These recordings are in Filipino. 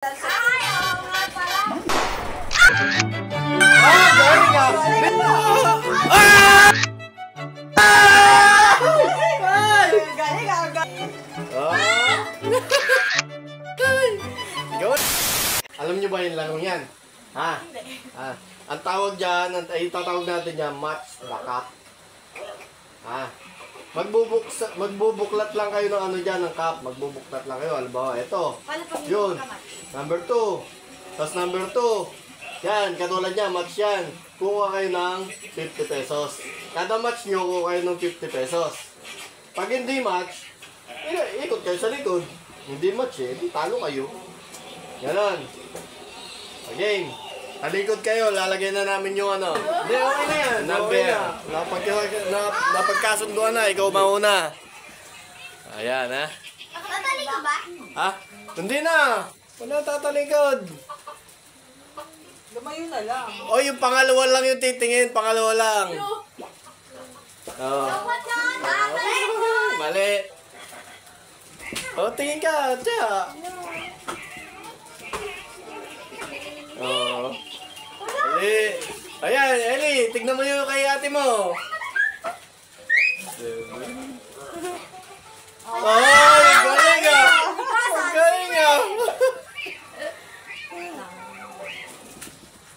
Ay, oo nga pala. Galing nga! Galing nga. Alam niyo ba yung larong yan? Ha? Ang tawag dyan, itatawag natin dyan, match the cup. Magbubuklat lang kayo ng ano dyan, ng cup. Magbubuklat lang kayo. Halimbawa, ito. Yun. Number 2. Tapos number 2. Yan, katulad niya, match yan. Kuha kayo ng 50 pesos. Kada match nyo, kuha kayo ng 50 pesos. Pag hindi match, ikot kayo sa likod. Hindi match talo kayo. Ganon. Game. Talikod kayo, lalagay na namin yung ano. Hindi, okay na yan. Number. Napagkasunduan na, ikaw mauna. Ayan, ha? Tatalikod ba? Ha? Hindi na. Wala tatalikod. Lumayo na lang. O, yung pangalawa lang yung titingin. Pangalawa lang. Oh. Mali. O, tingin ka. Tiya. Oh. Eli. Ayan, Eli. Tignan mo yung kay ate mo. Ay, galing ah. Galing ah.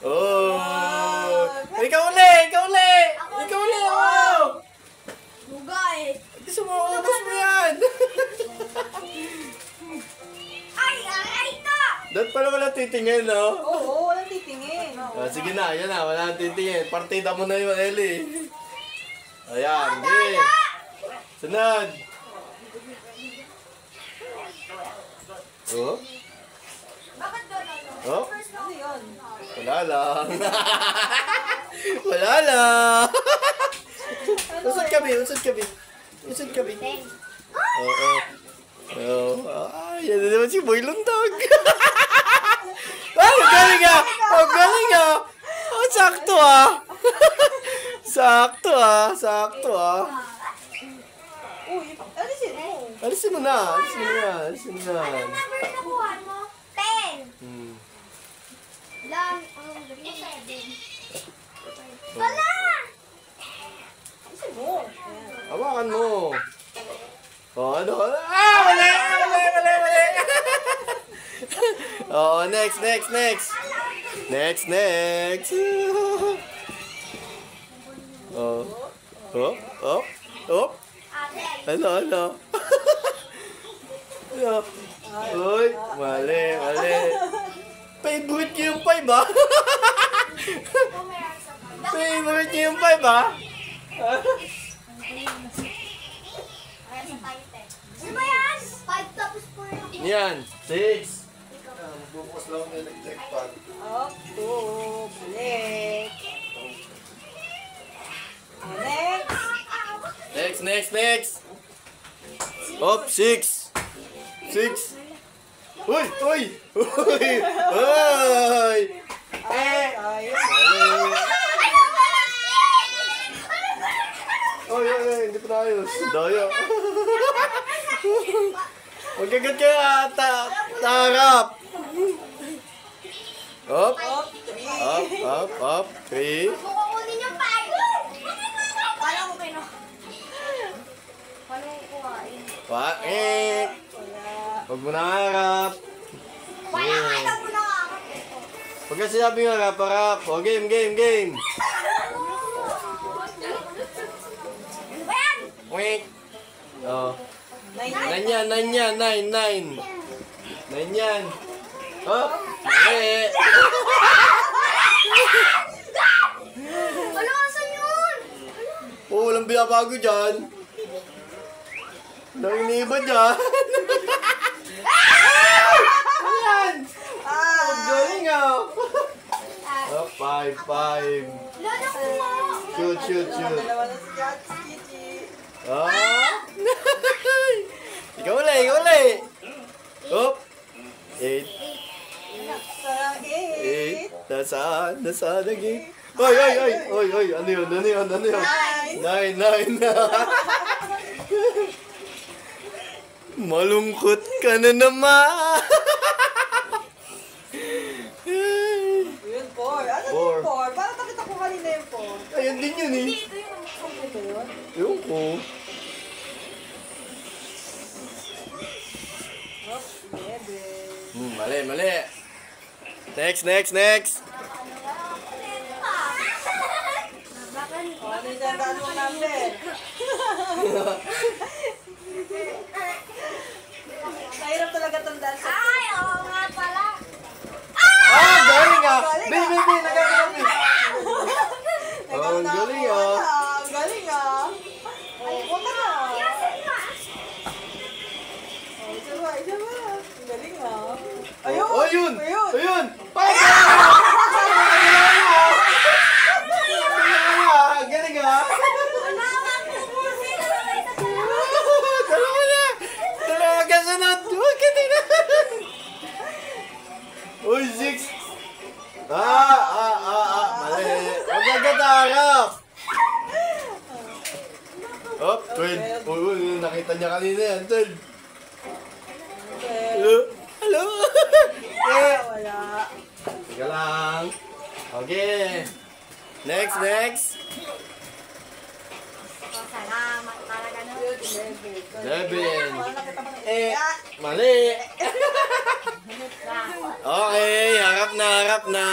Oh. Ikaw uli, ikaw uli. Ikaw uli, wow. Bugay. Gusto mo, ubos mo yan. Ay, ito. Dapat pala wala titingin, no? Oo, walang titingin. Sige na, yan na, wala titingin. Partida mo na yun, Eli. Ayan, okay. Sunod. Oh? Bakit doon? Oh? Ano yun? Wala lang. Wala lang. Usod kami, usod kami. Usod kami. Oo. Yan na naman si Boy Luntag. Ay, galing ah. Oh, galing ah. Oh, sakto ah. Sakto ah. Sakto ah. Uy, alisin mo. Alisin mo na. Alisin mo na. Alisin mo na. Anong number na kuha mo? 10. Lang, 7. Wala! Alisin mo. Hawakan mo. Oh, ano? Ah, mali! Mali, mali, mali. Oh, next, next, next. Next, next. Oh. Oh, oh, oh. Ano, ano? Ano? Uy, mali, mali. Favorite niyo yung 5, ah? Favorite niyo yung 5, ah? Ano ba yan? 5 tapos 4 Yan, 6. Bukas lang ng electric fan. Up, 2, balik. Next. Next, next, next. Up, 6. 6. Uy, uy. Uy. Uy. Ay. Uy, uy, uy. Hindi pa na ayos. Daya. Magkagat kayo tarap. Up. Up, 3. Up, up, up. 3. Kukunin yung 5. Paano mo kayo? Paano mo kukuhain? Paik. Huwag mo na harap. Wala ka na muna nga. Huwag kasi sabi nga harap. O, game, game, game. Ayan! Wink. Oh. 9 9 yan, 9 yan, 9, 9. 9 yan. Oh, mali. Ano asan yun? Oh, walang binabago dyan. Walang iniiba dyan. Ayan. Oh, galing ah. Oh, 5, 5. Lolo ko mo. Shoot, shoot, shoot. Dalawa na si Gigi. Ah. Ikaw uli, ikaw uli. Oh. 8. Sarang 8. 8. Nasaan? Nasaan ang 8? Oy, oy, oy. Oy, oy. Ano yun? Ano yun? Ano yun? 9, 9. Malungkot ka na naman. cellphone. Ayun din yun eh. Ito yung cellphone. Ito yun? Yung ko. Oops, 11. Mali, mali. Next. O, ano yung tandaan mong number? Mahirap talaga tandaan sa... Ay, oo nga pala. Ah, galing ah. Galing Bi, nagkakaroon. Ang galing ah. Ang galing ah. Ay, huwag ka na. Isa ba? Ang galing ah. Ayun! Oh, yun! Ayun! Ayun! Galing ah! Dalawa kasunod! Huwag ka din ah! Uy, 6! Mali! Huwag ka gataharap! Oh, 12! Uy, nakita niya kanina yan, 12! Hello? Hello? Wala. Teka lang. Okay. Next. Salamat talaga no. 11. Mali. Okay, harap na.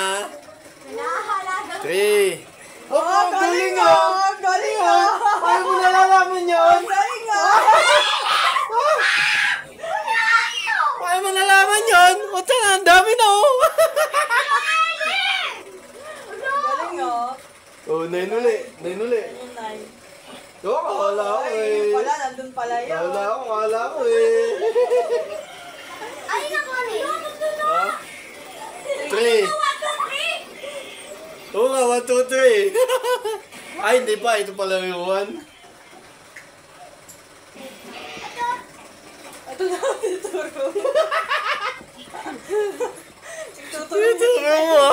Nakahalaga. 3. Oh, galing ah! Galing ah! Paano mo nalalaman yun? Galing ah! Paano mo nalaman yun? O, tanga, ang dami na oh. Galing ah! Oh, 9 uli. Yung 9. Oh, akala ko Ay, yun eh. pala, nandun pala yun. Akala ko eh. Ay, naku, ano yun? Ha? 3. Oo nga, 1, 2, 3. Ay, hindi pa. Ito pala yung 1. Ito na, ituturo. Ituturo Ito niya. mo.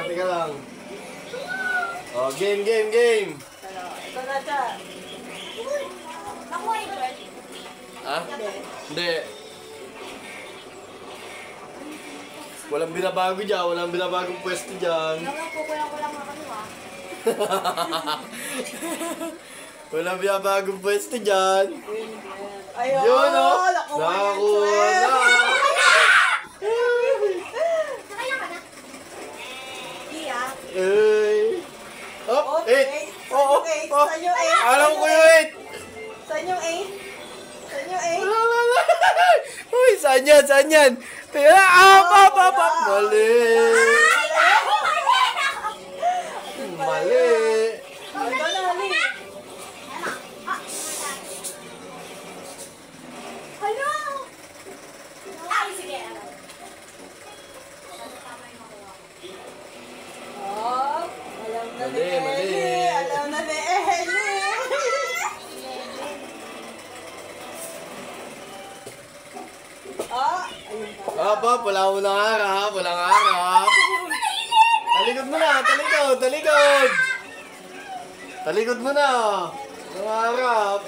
Teka lang. Oh, game. Ito na siya. Naku, ay, Brad. Ha? Hindi. Walang binabago dyan. Walang binabagong pwesto dyan. Naku, kukulang mga kanwa. Walang binabagong pwesto dyan. Ayun, Yun, oh. nakuha Nakakuha yung na. 12. Nakaya ka na. Iya. Ay. Hop, Oh, 8. eight. Oo. Eight. Oh. Saan yung 8? Alam ko yung 8. Saan yung 8? Saan yung 8? Uy, saan yan? Kaya, Mali. Mali. Ito na, hali. Hello! Ay, sige. Oh, alam na ni Mali. Eli. Alam na ni Eli. Ah, ayun pala. Wala mo nang harap. Talikod mo na, talikod. Talikod mo na. Nangarap.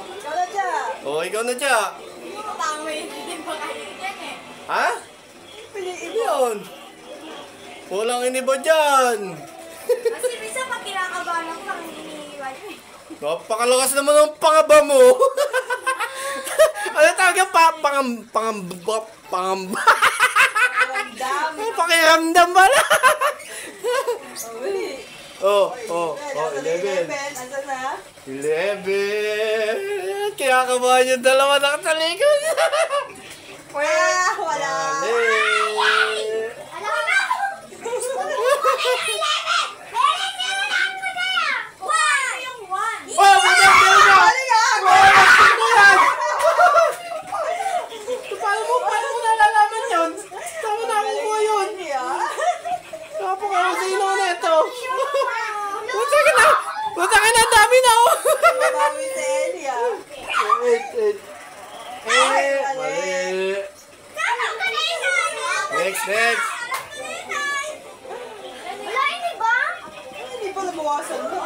Ikaw na siya. Oh, ikaw na siya. Pangwin pa kayo yan eh. Ha? Piliin Ano mo. yun? Walang iniba dyan. Kasi minsan pag kinakabahan ako, parang iniiwan yun eh. Napakalakas naman ng pangaba mo. Ano tawag yung pangamba? Ramdam. Pakiramdam pala. Uy. Oh, 11. 11. Asan na? 11. Kinakabahan yung dalawa nakatalikod. Ah, wala. Mali. Alam mo na! Yung one! Oh, maganda na! Galing ah! Paano mo nalalaman yun? Saan mo nakukuha yun? Hindi ah. Napakasino na ito. Punta ka na, dami na oh. Mabawi si Eli ah. 8. Mali. Next. Wala, hindi ba? Hindi pa nabawasan mo.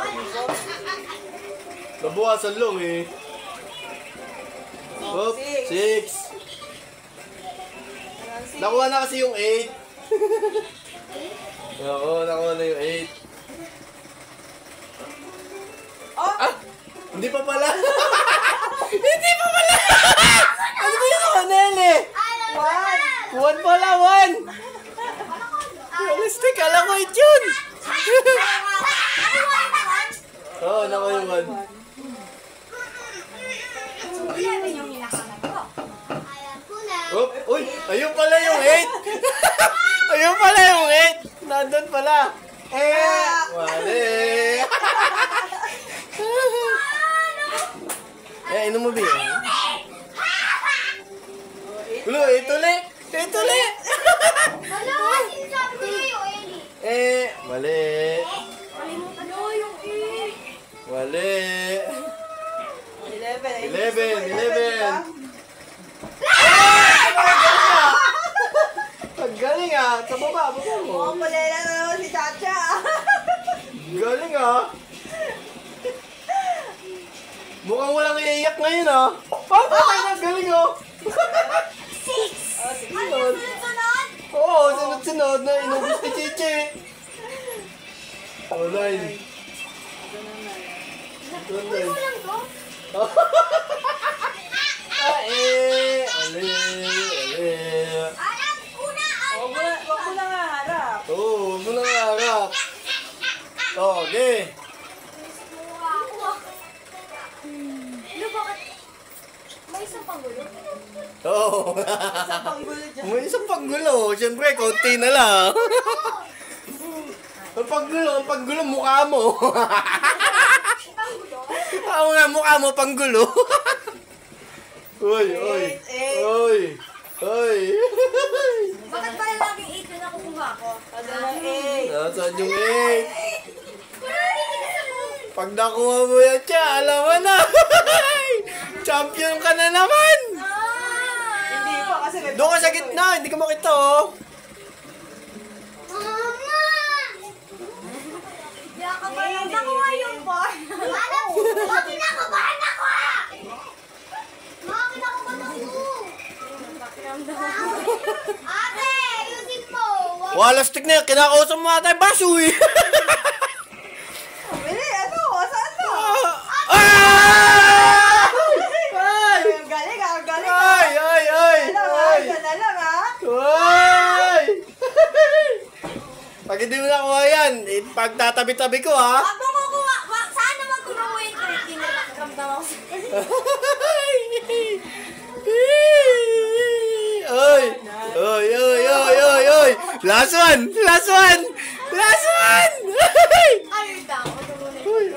Nabuwasan lang eh. Oop, 6. Nakuha na kasi yung 8. Oo, nakuha na yung 8. Oh! Ah! Hindi pa pala! Hindi pa pala! Ano ba yung Nele? One! 1 pala, 1! Realistic, alam ko yun! Oo, nakuha yung 1. Yung hinahanap ko. Alam ko na. Oh, uy, ayun pala yung 8. Ayun pala yung 8. Nandun pala. Mali. Inom mo ba yun? Ulo, ito ulit. Ito ulit. Wala, sinasabi ko na yung Mali. Kalimutan ko yung Mali. 11. 11. Ang galing ah. Sa baba mo. Oh, malela na naman si Chacha. Galing ah. Mukhang walang iiyak ngayon ah. Ang galing oh. 6. Oh, sige. Ano yung sunod-sunod? Oo, sunod-sunod na inubos ni Chichi. Oh, 9. Uy, walang to. Ali. Alam ko na. Wag mo na nga harap. Oo, huwag mo nang harap. Okay. Ano, bakit? May isang panggulo? Oo. Isang panggulo dyan. May isang panggulo. Siyempre, konti na lang. Ang panggulo, mukha mo. Panggulo? Oo nga, mukha mo, panggulo. Uy. Bakit pala laging 8 na nakukuha ko? Ano ng 8? Nasaan yung 8? Pag nakuha mo yan siya, alam mo na. Champion ka na naman. Hindi pa kasi may Doon ka sa gitna, hindi ka makita oh. Mama! Hindi ako ba yung nakuha yung 4? Alam mo, bakit nakabahan ako? Bakit ako ba Ate, ayusin mo! Walastik na yan, kinakausap mo ata yung baso eh. Bili, ano? Saan to? Ay! Ang galing ah, ang galing ah. Ay! Alam ah, yan na lang ah. Ay! Pag hindi mo nakuha yan, pagtatabi-tabi ko ha. Wag mo kukuha! Saan naman kukuha yung 13 na nakakamdam ako sa Oy! Last one! Ay, daw. Oy!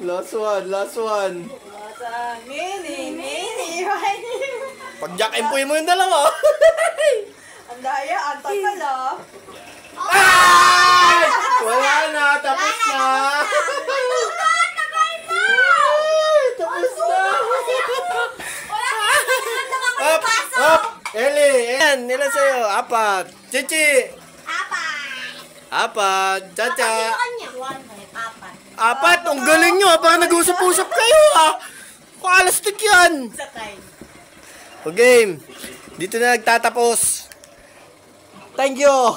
Last one! Saan? Mini. Pag-jack-empoy mo yung dalawa. Ang daya, ang tagal ah. Ay! Wala na, tapos na. Tapos na. Up! Eli, ayan, nila sa'yo. 4. Chichi. 4. Chacha. 4. Ang galing nyo. Parang nag-usap-usap kayo ah. Kalastik yan. Sakay. O game. Dito na nagtatapos. Thank you.